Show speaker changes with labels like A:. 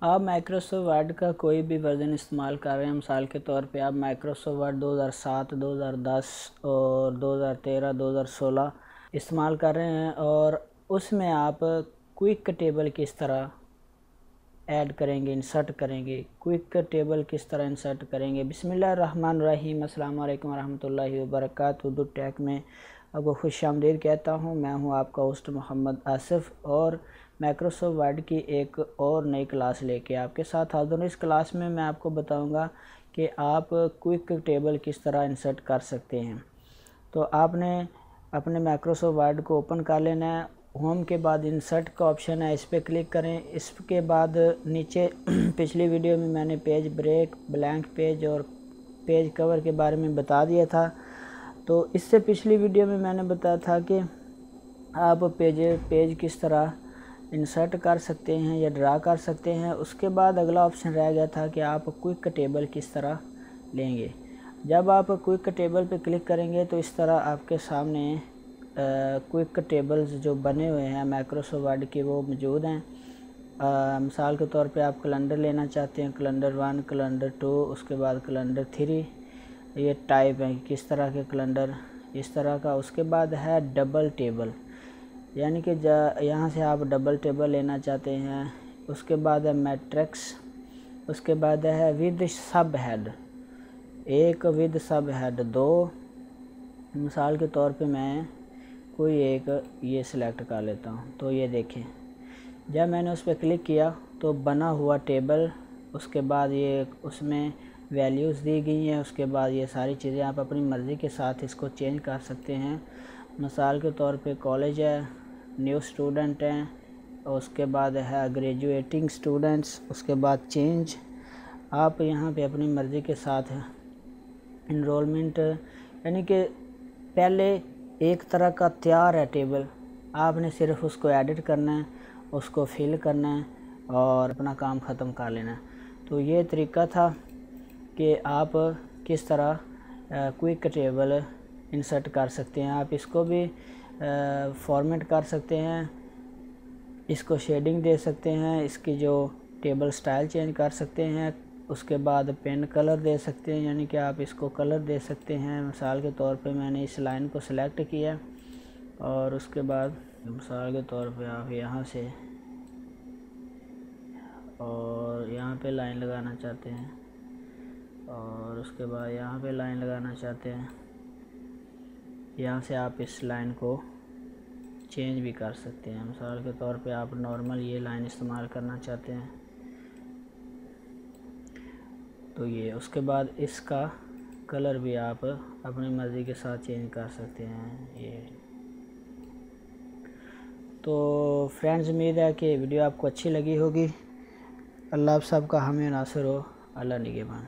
A: आप Microsoft word का कोई भी वर्ज़न इस्तेमाल कर रहे हैं, मिसाल के तौर पे आप माइक्रोसॉफ्ट वर्ड 2007, 2010 और 2013, 2016 इस्तेमाल कर रहे हैं और उसमें आप क्विक टेबल किस तरह ऐड करेंगे, इंसर्ट करेंगे, क्विक टेबल किस तरह इंसर्ट करेंगे। बिस्मिल्लाहिर्रहमानिर्रहीम, अस्सलाम वालेकुम वरहमतुल्लाहि वबरकातुहू। उर्दू टेक में आपको खुशामदीद कहता हूँ। मैं हूँ आपका होस्ट मोहम्मद आसिफ और माइक्रोसॉफ्ट वर्ड की एक और नई क्लास लेके आपके साथ हाज़िर हूँ। इस क्लास में मैं आपको बताऊँगा कि आप क्विक टेबल किस तरह इंसर्ट कर सकते हैं। तो आपने अपने माइक्रोसॉफ्ट वर्ड को ओपन कर लेना है। होम के बाद इंसर्ट का ऑप्शन है, इस पर क्लिक करें। इसके बाद नीचे पिछली वीडियो में मैंने पेज ब्रेक, ब्लैंक पेज और पेज कवर के बारे में बता दिया था। तो इससे पिछली वीडियो में मैंने बताया था कि आप पेज किस तरह इंसर्ट कर सकते हैं या ड्रा कर सकते हैं। उसके बाद अगला ऑप्शन रह गया था कि आप क्विक टेबल किस तरह लेंगे। जब आप क्विक टेबल पे क्लिक करेंगे तो इस तरह आपके सामने क्विक टेबल्स जो बने हुए हैं माइक्रोसॉफ्ट वर्ड के वो मौजूद हैं। मिसाल के तौर पे आप कैलेंडर लेना चाहते हैं, कैलेंडर 1, कैलेंडर 2, उसके बाद कैलेंडर 3, ये टाइप है किस तरह के कैलेंडर, इस तरह का। उसके बाद है डबल टेबल, यानी कि यहाँ से आप डबल टेबल लेना चाहते हैं। उसके बाद है मैट्रिक्स, उसके बाद है विद सब हेड, एक विद सब हेड, दो। मिसाल के तौर पे मैं कोई एक ये सिलेक्ट कर लेता हूँ। तो ये देखें, जब मैंने उस पर क्लिक किया तो बना हुआ टेबल, उसके बाद ये उसमें वैल्यूज़ दी गई हैं। उसके बाद ये सारी चीज़ें आप अपनी मर्ज़ी के साथ इसको चेंज कर सकते हैं। मिसाल के तौर पे कॉलेज है, न्यू स्टूडेंट हैं, और उसके बाद है ग्रेजुएटिंग स्टूडेंट्स, उसके बाद चेंज। आप यहाँ पे अपनी मर्ज़ी के साथ इनरोलमेंट, यानी कि पहले एक तरह का तैयार है टेबल, आपने सिर्फ उसको एडिट करना है, उसको फिल करना है और अपना काम ख़त्म कर लेना है। तो ये तरीका था कि आप किस तरह क्विक टेबल इंसर्ट कर सकते हैं। आप इसको भी फॉर्मेट कर सकते हैं, इसको शेडिंग दे सकते हैं, इसकी जो टेबल स्टाइल चेंज कर सकते हैं। उसके बाद पेन कलर दे सकते हैं, यानी कि आप इसको कलर दे सकते हैं। मिसाल के तौर पे मैंने इस लाइन को सिलेक्ट किया और उसके बाद मिसाल के तौर पे आप यहाँ से और यहाँ पे लाइन लगाना चाहते हैं और उसके बाद यहाँ पे लाइन लगाना चाहते हैं। यहाँ से आप इस लाइन को चेंज भी कर सकते हैं। मिसाल के तौर पे आप नॉर्मल ये लाइन इस्तेमाल करना चाहते हैं तो ये। उसके बाद इसका कलर भी आप अपनी मर्ज़ी के साथ चेंज कर सकते हैं ये। तो फ्रेंड्स, उम्मीद है कि वीडियो आपको अच्छी लगी होगी। अल्लाह आप सबका हामी नासिर हो। अल्लाह निगहबान।